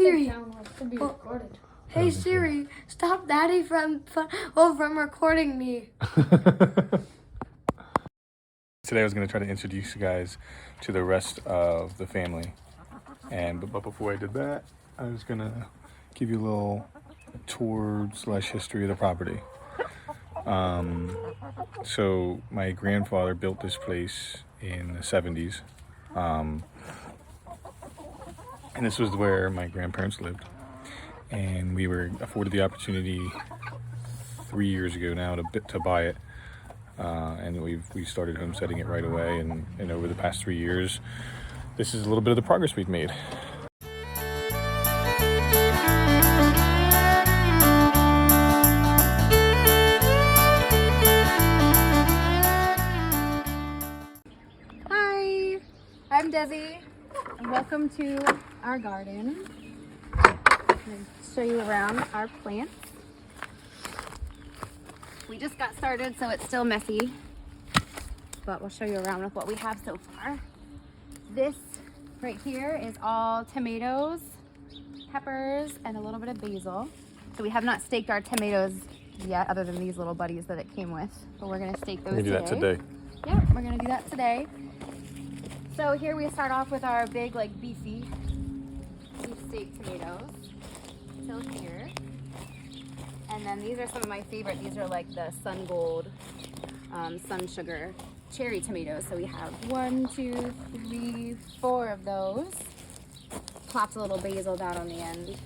Siri. Should be recorded. Hey Siri, stop Daddy from recording me. Today I was going to try to introduce you guys to the rest of the family. But before I did that, I was going to give you a little tour / history of the property. So my grandfather built this place in the 70s. And this was where my grandparents lived. And we were afforded the opportunity 3 years ago now to buy it. And we started homesteading it right away, and over the past 3 years, this is a little bit of the progress we've made. Hi, I'm Desi, and welcome to our garden. I'm going to show you around our plants. We just got started, so it's still messy, but we'll show you around with what we have so far. This right here is all tomatoes, peppers, and a little bit of basil. So we have not staked our tomatoes yet, other than these little buddies that it came with, but we're gonna stake those today. We're gonna do that today. Yeah, we're gonna do that today. So here we start off with our big, beef steak tomatoes, till here. And then these are some of my favorite. These are like the Sun Gold, Sun Sugar cherry tomatoes. So we have 1, 2, 3, 4 of those. Plopped a little basil down on the end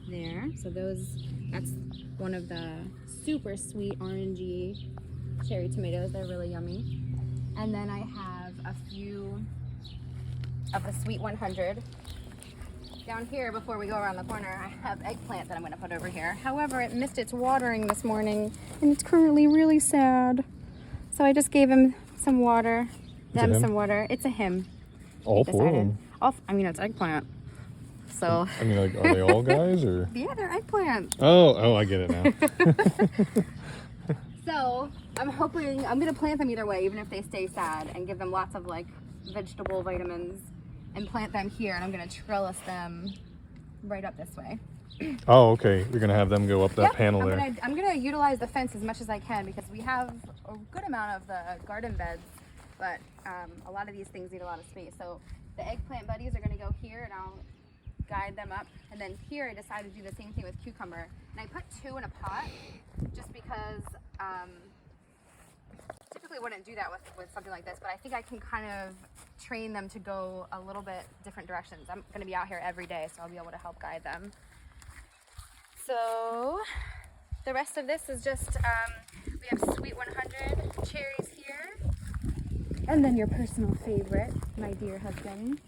there. So that's one of the super sweet orangey cherry tomatoes. They're really yummy. And then I have a few of the Sweet 100. Down here, before we go around the corner, I have eggplant that I'm going to put over here. However, it missed its watering this morning, and it's currently really sad. So I just gave him some water, some water. It's a him. All 4 of them? It's eggplant. So. I mean, are they all guys, or? Yeah, they're eggplant. Oh, I get it now. So, I'm going to plant them either way, even if they stay sad, and give them lots of, vegetable vitamins. And plant them here, and I'm going to trellis them right up this way. Oh, okay. You're going to have them go up that panel there. I'm going to utilize the fence as much as I can, because we have a good amount of the garden beds, but a lot of these things need a lot of space. So the eggplant buddies are going to go here, and I'll guide them up. And then here I decided to do the same thing with cucumber. And I put 2 in a pot just because typically wouldn't do that with something like this, but I think I can kind of train them to go a little bit different directions. I'm going to be out here every day, so I'll be able to help guide them. So the rest of this is just, we have Sweet 100 cherries here. And then your personal favorite, my dear husband,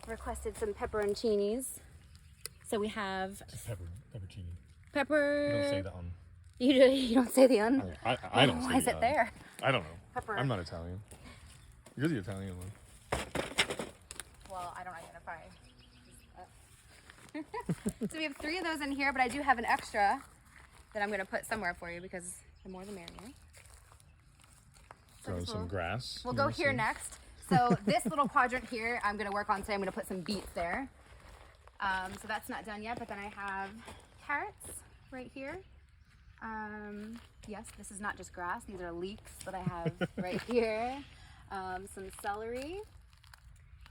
requested some pepperoncinis. So we have... Peppercini. Pepper... You don't say the You don't say the un? I don't say Why is it there? I don't know. Pepper. I'm not Italian. You're the Italian one. Well, I don't identify. So we have 3 of those in here, but I do have an extra that I'm going to put somewhere for you, because the more the merrier. So some grass. We'll go here next. So this little quadrant here, I'm going to work on today. I'm going to put some beets there. So that's not done yet, but then I have carrots right here. Yes, this is not just grass. These are leeks that I have right here. Some celery.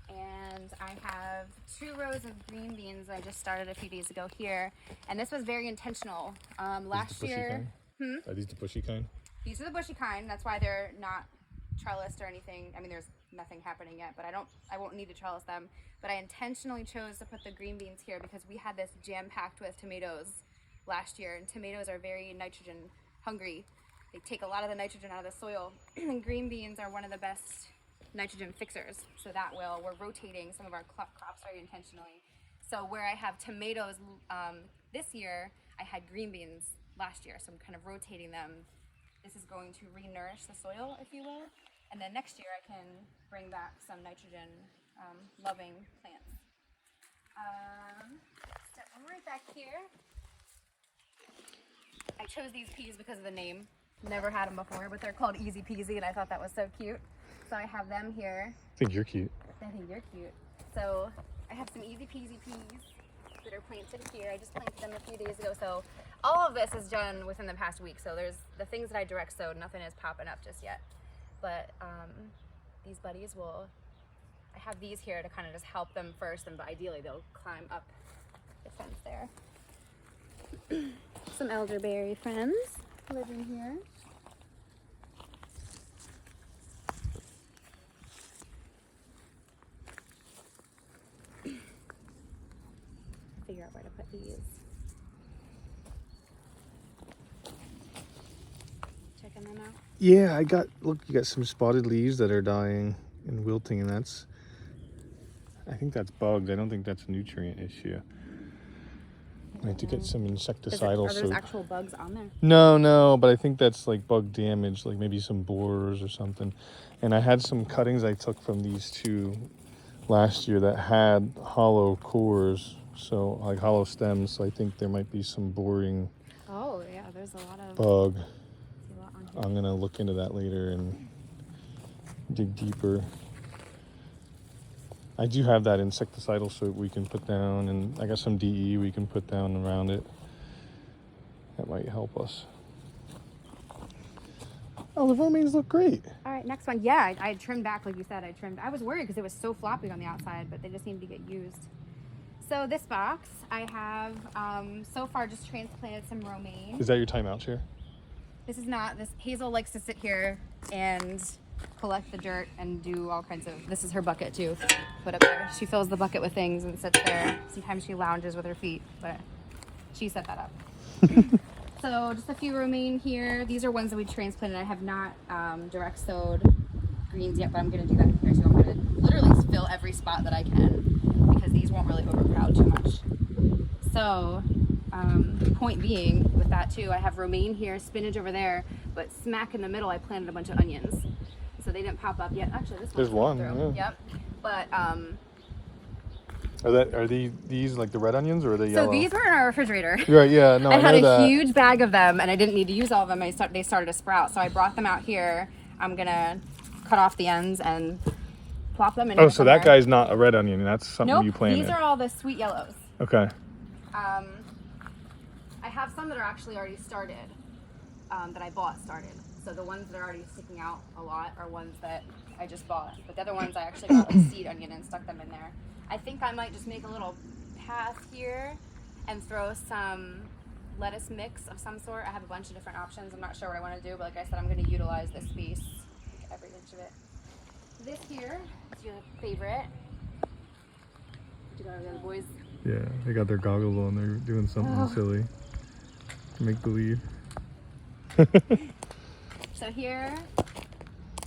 And I have 2 rows of green beans that I just started a few days ago here. And this was very intentional. Last year... Are these the bushy kind? These are the bushy kind. That's why they're not trellised or anything. I mean, there's nothing happening yet, but I won't need to trellis them. But I intentionally chose to put the green beans here because we had this jam-packed with tomatoes last year, and tomatoes are very nitrogen hungry. They take a lot of the nitrogen out of the soil, and green beans are one of the best nitrogen fixers. So we're rotating some of our crops very intentionally. So where I have tomatoes this year, I had green beans last year, so I'm kind of rotating them. This is going to re-nourish the soil, if you will, and then next year I can bring back some nitrogen loving plants. Step right back here. I chose these peas because of the name. Never had them before, but they're called Easy Peasy, and I thought that was so cute. So I have them here. I think you're cute. I think you're cute. So I have some Easy Peasy peas. that are planted here. I just planted them a few days ago, so all of this is done within the past week. So there's the things that I direct sowed, nothing is popping up just yet. But these buddies will, I have these here to kind of just help them first, and ideally they'll climb up the fence there. Some elderberry friends living here. Figure out where to put these. Checking them out. Yeah, look, you got some spotted leaves that are dying and wilting, and I think that's bugs. I don't think that's a nutrient issue. I have to get some insecticidal. Are those actual bugs on there? No, but I think that's like bug damage, like maybe some borers or something. And I had some cuttings I took from these two last year that had hollow cores, so like hollow stems. So I think there might be some boring. Oh yeah, there's a lot of bug. A lot on here. I'm gonna look into that later and dig deeper. I do have that insecticidal soap we can put down, and I got some DE we can put down around it. That might help us. Oh, the romaines look great. All right, next one. Yeah, I trimmed back, like you said. I was worried because it was so floppy on the outside, but they just seemed to get used. So this box, I have so far just transplanted some romaine. Is that your timeout chair? This is not. This Hazel likes to sit here and collect the dirt and do all kinds of. This is her bucket too. Put up there. She fills the bucket with things and sits there. Sometimes she lounges with her feet, but she set that up. So just a few romaine here. These are ones that we transplanted. I have not direct sowed greens yet, but I'm going to do that here. So I'm going to literally fill every spot that I can because these won't really overcrowd too much. So point being with that too, I have romaine here, spinach over there, but smack in the middle I planted a bunch of onions. So they didn't pop up yet. Actually, this There's one. through. Yeah. Yep. But are these like the red onions, or are they yellow? so these were in our refrigerator. Right. Yeah. No. I had know a that. huge bag of them, and I didn't need to use all of them. They started to sprout, so I brought them out here. I'm gonna cut off the ends and plop them in. Oh, so that guy's not a red onion. That's something nope, you planted. these are all the sweet yellows. Okay. I have some that are actually already started, that I bought started. So the ones that are already sticking out a lot are ones that I just bought. But the other ones I actually got like seed onion and stuck them in there. I think I might just make a little path here and throw some lettuce mix of some sort. I have a bunch of different options. I'm not sure what I want to do, but like I said, I'm going to utilize this space, every inch of it. This here is your favorite. Did you go to the other boys? Yeah, they got their goggles on. They're doing something silly. Make believe. So here,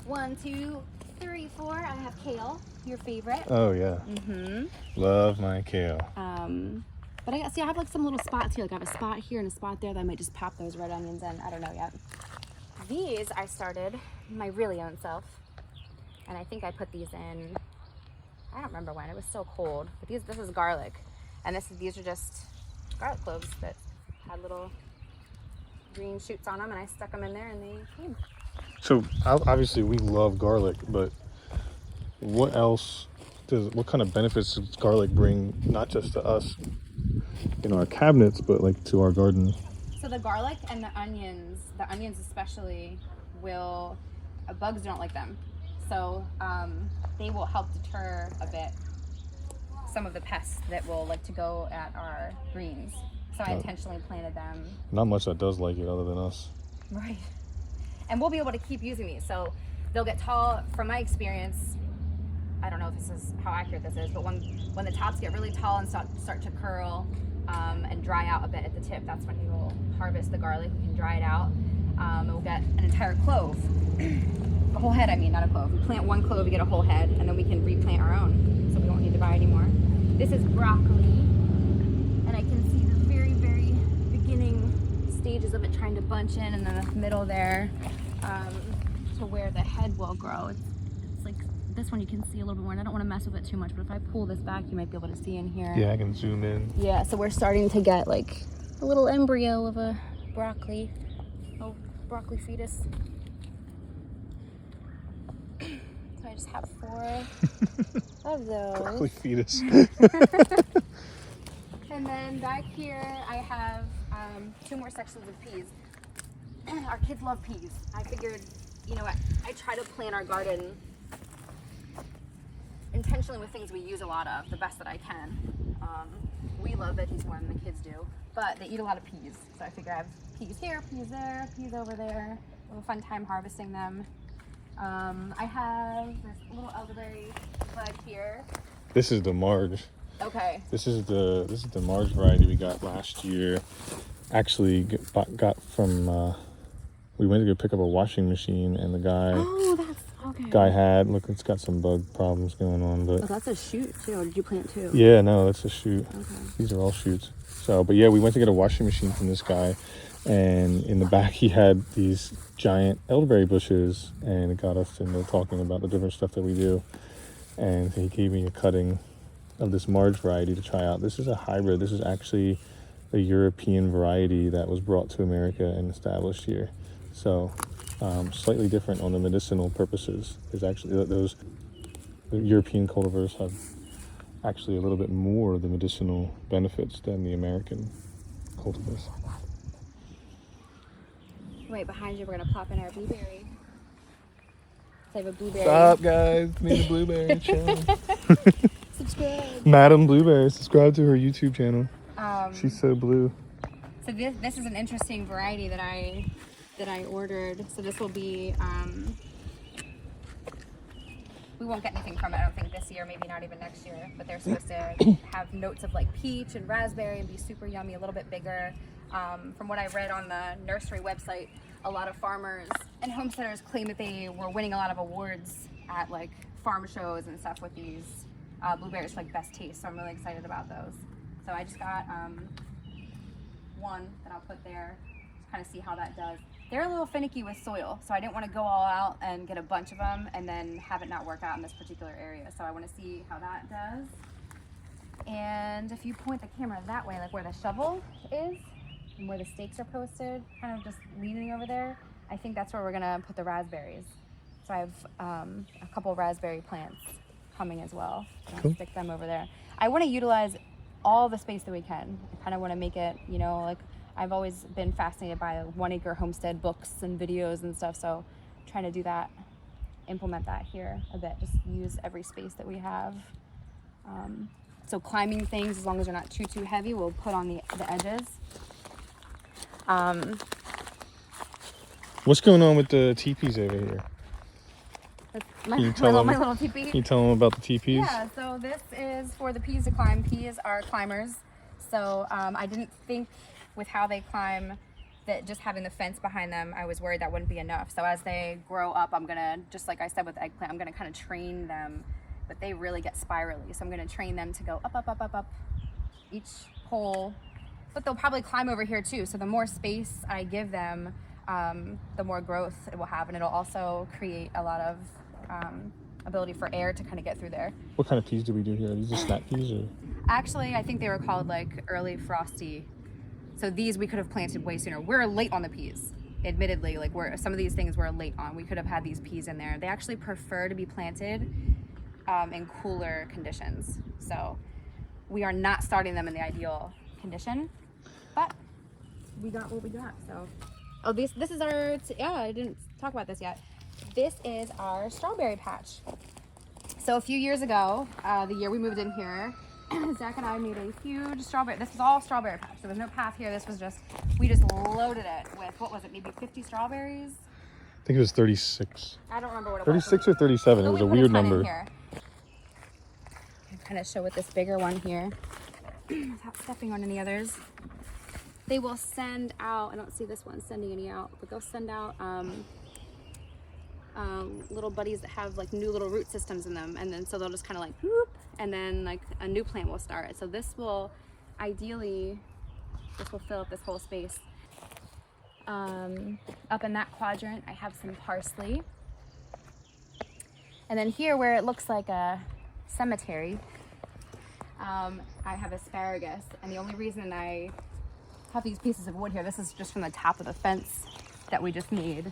1, 2, 3, 4. I have kale, your favorite. Oh yeah. Mm-hmm. Love my kale. But I have like some little spots here. Like I have a spot here and a spot there that I might just pop those red onions in. I don't know yet. These I started my really own self, and I think I put these in. I don't remember when. It was so cold. But this is garlic, and these are just garlic cloves that had little green shoots on them, and I stuck them in there, and they came. So obviously we love garlic, but what kind of benefits does garlic bring, not just to us in our cabinets, but like to our garden? So the garlic and the onions especially bugs don't like them. So they will help deter a bit some of the pests that will like to go at our greens. So I intentionally planted them. Not much that does like it other than us. Right. And we'll be able to keep using these. So they'll get tall. From my experience, I don't know if this is how accurate this is, but when the tops get really tall and start to curl and dry out a bit at the tip, that's when you will harvest the garlic. We can dry it out. And we'll get an entire clove. A whole head, I mean, not a clove. We plant one clove, we get a whole head, and then we can replant our own. So we don't need to buy anymore. This is broccoli. And I can see the very, very beginning stages of it trying to bunch in, and then the middle there to where the head will grow. It's like this one you can see a little bit more, and I don't want to mess with it too much, but if I pull this back, you might be able to see in here. Yeah, I can zoom in. Yeah, so we're starting to get like a little embryo of a broccoli fetus. So I just have 4 of those. Broccoli fetus. And 2 more sections of peas. Our kids love peas. I figured, you know, I try to plan our garden intentionally with things we use a lot of, the best that I can. We love veggies more than the kids do, but they eat a lot of peas. So I figure I have peas here, peas there, peas over there. We'll have a fun time harvesting them. I have this little elderberry bud here. This is the Marge. Okay. This is the Marge variety we got last year. Actually got from we went to go pick up a washing machine, and the guy had, look, it's got some bug problems going on, but that's a shoot too. Or did you plant too? Yeah, no, that's a shoot. Okay. These are all shoots. So, but yeah, we went to get a washing machine from this guy, and in the back he had these giant elderberry bushes, and it got us into talking about the different stuff that we do. And he gave me a cutting of this Marge variety to try out. This is a hybrid. This is actually a European variety that was brought to America and established here. So slightly different on the medicinal purposes. There's actually the European cultivars have actually a little bit more of the medicinal benefits than the American cultivars. Right behind you, we're gonna pop in our blueberry. So I have a blueberry. Stop, guys! Need a blueberry channel. Subscribe. Madam Blueberry, subscribe to her YouTube channel. She's so blue. So this is an interesting variety that I ordered. So this will be, we won't get anything from it, I don't think, this year, maybe not even next year, but they're supposed to have notes of like peach and raspberry and be super yummy, a little bit bigger. From what I read on the nursery website, a lot of farmers and homesteaders claim that they were winning a lot of awards at like farm shows and stuff with these blueberries, like best taste. So I'm really excited about those. So I just got one that I'll put there, just kind of see how that does. They're a little finicky with soil, so I didn't want to go all out and get a bunch of them and then have it not work out in this particular area. So I want to see how that does. And if you point the camera that way, like where the shovel is and where the stakes are posted, kind of just leaning over there, I think that's where we're gonna put the raspberries. So I have a couple raspberry plants coming as well. I'll stick them over there. I want to utilize all the space that we can. I kind of want to make it, you know, like I've always been fascinated by 1 acre homestead books and videos and stuff. So trying to do that, implement that here a bit, just use every space that we have. So climbing things, as long as they're not too heavy, we'll put on the edges. What's going on with the teepees over here? My little teepee. Can you tell them about the teepees? Yeah, so this is for the peas to climb. Peas are climbers. So I didn't think with how they climb that just having the fence behind them, I was worried that wouldn't be enough. So as they grow up, I'm gonna, just like I said with eggplant, I'm gonna kind of train them, but they really get spirally. So I'm gonna train them to go up each pole, but they'll probably climb over here too. So the more space I give them, the more growth it will have, and it'll also create a lot of ability for air to kind of get through there. What kind of peas do we do here? Are these the snap peas or? Actually, I think they were called like early frosty. So these we could have planted way sooner. We're late on the peas, admittedly. Like some of these things we're late on. We could have had these peas in there. They actually prefer to be planted in cooler conditions. So we are not starting them in the ideal condition, but we got what we got. So, oh, this is our, I didn't talk about this yet. This is our strawberry patch. So a few years ago, the year we moved in here, Zach and I made a huge strawberry. This was all strawberry patch. There was no path here. This was just, we just loaded it with, what was it, maybe 50 strawberries? I think it was 36. I don't remember what it 36 or 37. It was a weird number. Kind of show with this bigger one here without stepping on any others. They will send out, I don't see this one sending any out, but they'll send out little buddies that have like new little root systems in them, and then so they'll just kind of like whoop, and then like a new plant will start. So this will ideally, this will fill up this whole space. Up in that quadrant I have some parsley, and then here where it looks like a cemetery, I have asparagus. And the only reason I have these pieces of wood here, this is just from the top of the fence that we just made.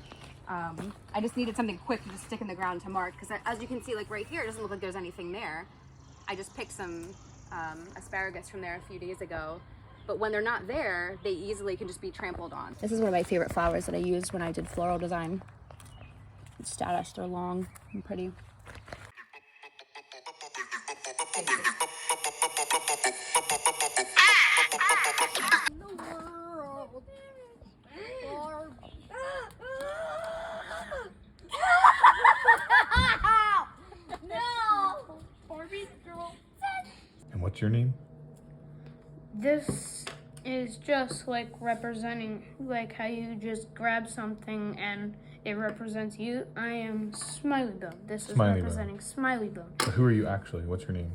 I just needed something quick to just stick in the ground to mark, because as you can see, like right here, it doesn't look like there's anything there. I just picked some asparagus from there a few days ago, But when they're not there, they easily can just be trampled on. This is one of my favorite flowers that I used when I did floral design. It's status, they're long and pretty. And what's your name? This is just like representing like how you just grab something and it represents you. I am Smiley Bone. This is Smiley representing Smiley Bone. So who are you actually? What's your name?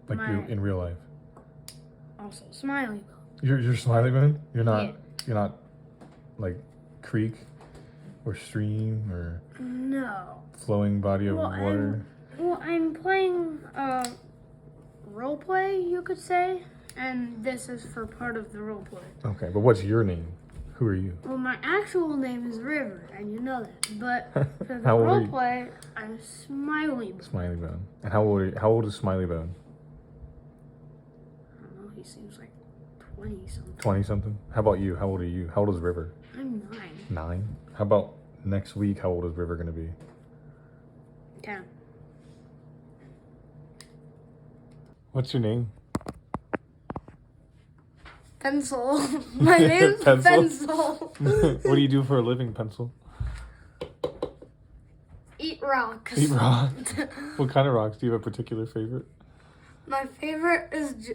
Like My- you in real life? Also Smiley Bone. You're Smiley Bone? You're not Yeah. you're not like creek or stream or No. flowing body of Well, water? I'm playing role play, you could say, and this is for part of the role play. Okay, but what's your name? Who are you? Well, my actual name is River, and you know that. But for the How old are role you? play, I'm Smiley Bone. Smiley Bone. And how old are you? How old is Smiley Bone? I don't know, he seems like 20 something. 20 something? How about you? How old are you? How old is River? I'm 9. 9? How about next week? How old is River gonna be? 10. What's your name? Pencil. My name's Pencil? Pencil. What do you do for a living, Pencil? Eat rocks. Eat rocks. What kind of rocks? Do you have a particular favorite? My favorite is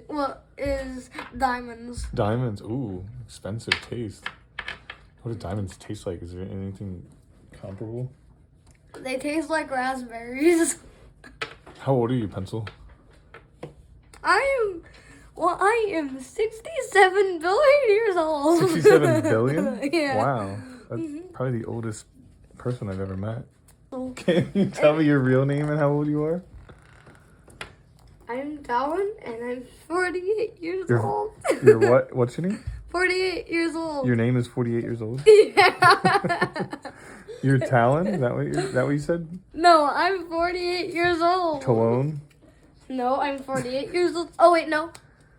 diamonds. Diamonds. Ooh, expensive taste. What do diamonds taste like? Is there anything comparable? They taste like raspberries. How old are you, Pencil? I am 67 billion years old. 67 billion? Yeah. Wow. That's probably the oldest person I've ever met. Can you tell me your real name and how old you are? I'm Talon, and I'm 48 years old. You're what? What's your name? 48 years old. Your name is 48 years old? Yeah. You're Talon? Is that what you said? No, I'm 48 years old. Talon? No, I'm 48 years old. Oh, wait, no.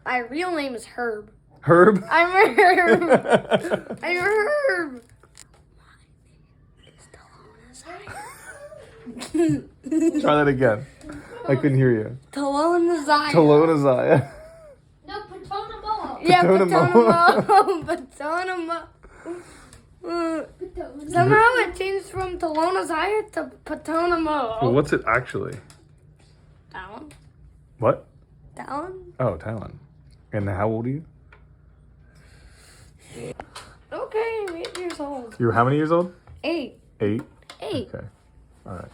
My real name is Herb. Herb? I'm Herb. I'm Herb. Try that again. I couldn't hear you. Talon Isaiah. Talon Isaiah. No, Patonamo. Patonamo. Yeah, Patonamo. Somehow it changed from Talon Isaiah to Patonamo. Well, what's it actually? Talon? What? Talon? Oh, Talon. And how old are you? Okay, I'm 8 years old. You're how many years old? 8. 8? 8. Okay. All right.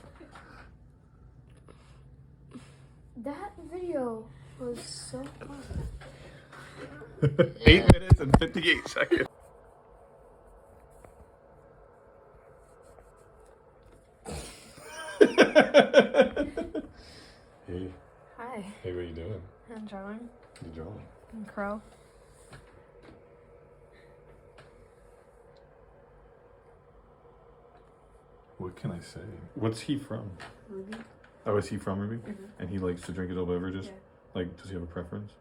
That video was so fun. 8 minutes and 58 seconds. Hey. Hi, Hey, what are you doing? I'm drawing. You drawing? I'm Crow. What can I say? What's he from? Ruby. Oh, is he from Ruby? And he likes to drink his old beverages? Yeah. Like, does he have a preference?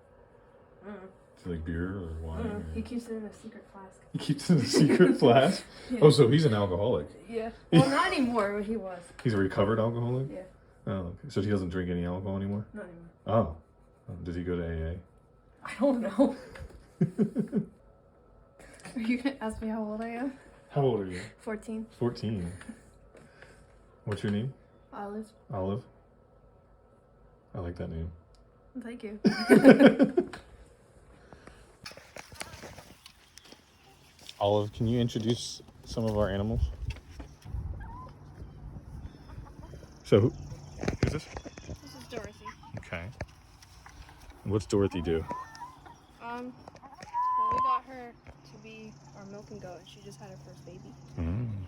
Mm. Does he like beer or wine? Or... He keeps it in a secret flask. He keeps it in a secret flask? Yeah. Oh, so he's an alcoholic. Yeah. Well, not anymore, but he was. He's a recovered alcoholic? Yeah. Oh, okay. So he doesn't drink any alcohol anymore? Not anymore. Oh. Does he go to AA? I don't know. Are you gonna ask me how old I am? How old are you? 14. 14. What's your name? Olive. Olive? I like that name. Thank you. Olive, can you introduce some of our animals? So, who is this? This is Dorothy. Okay. And what's Dorothy do? Well, we got her to be our milking goat, and she just had her first baby. Mm.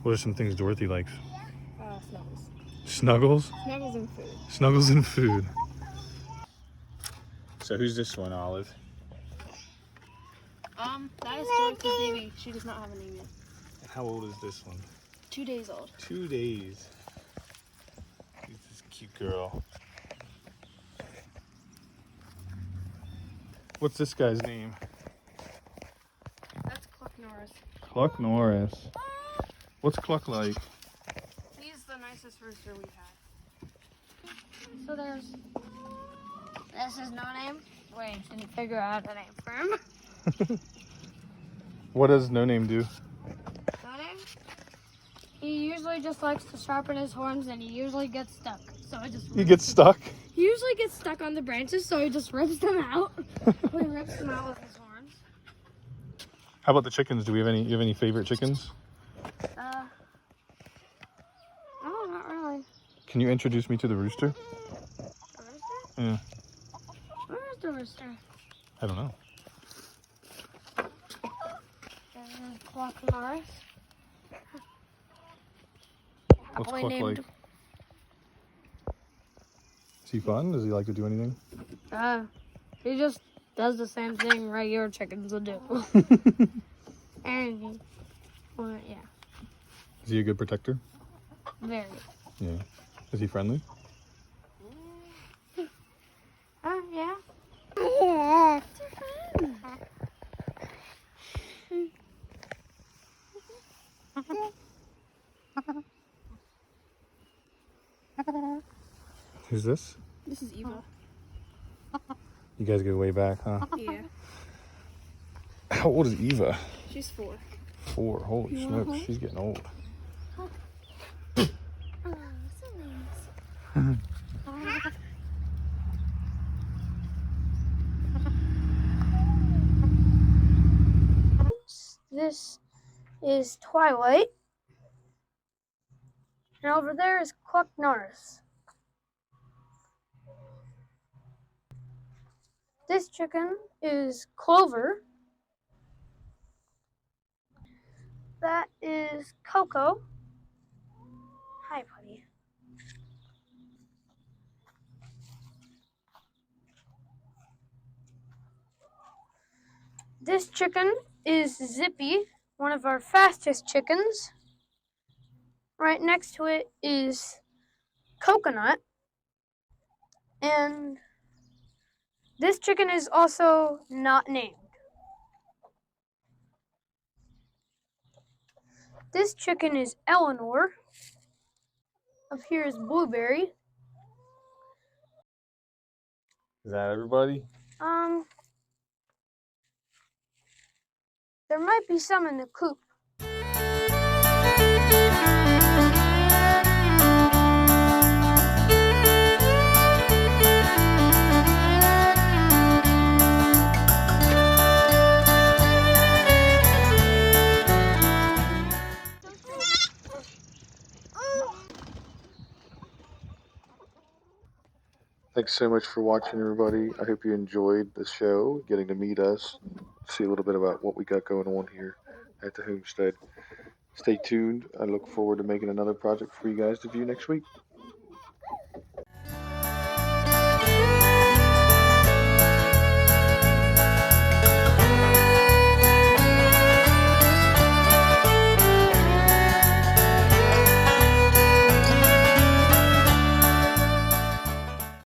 What are some things Dorothy likes? Snuggles. Snuggles? Snuggles and food. Snuggles and food. So who's this one, Olive? That is Dorothy's baby. She does not have a name yet. How old is this one? 2 days old. 2 days. He's this cute girl. What's this guy's name? That's Cluck Norris. Cluck Norris. What's Cluck like? He's the nicest rooster we've had. So this is No Name. Wait, didn't figure out a name for him. What does No Name do? No Name? He usually just likes to sharpen his horns, and he usually gets stuck. So I just. He gets stuck. He usually gets stuck on the branches, so he just rips them out. He rips them out with his horns. How about the chickens? Do we have any? You have any favorite chickens? No, not really. Can you introduce me to the rooster? The rooster? Yeah. Where's the rooster? I don't know. Cluck Norris. What's Boy Cluck named- like? Is he fun? Does he like to do anything? He just does the same thing regular chickens would do. And yeah, Is he a good protector? very. Yeah. Is he friendly? Yeah. Who's this? This is Eva. You guys go way back, huh? Yeah. How old is Eva? She's 4. 4. Holy smokes, she's getting old. This is Twilight. And over there is Cluck Norris. This chicken is Clover. That is Coco. Hi, buddy. This chicken is Zippy, one of our fastest chickens. Right next to it is Coconut. And this chicken is also not named. This chicken is Eleanor. Up here is Blueberry. Is that everybody? There might be some in the coop. Thanks so much for watching, everybody. I hope you enjoyed the show, getting to meet us, see a little bit about what we got going on here at the homestead. Stay tuned. I look forward to making another project for you guys to view next week.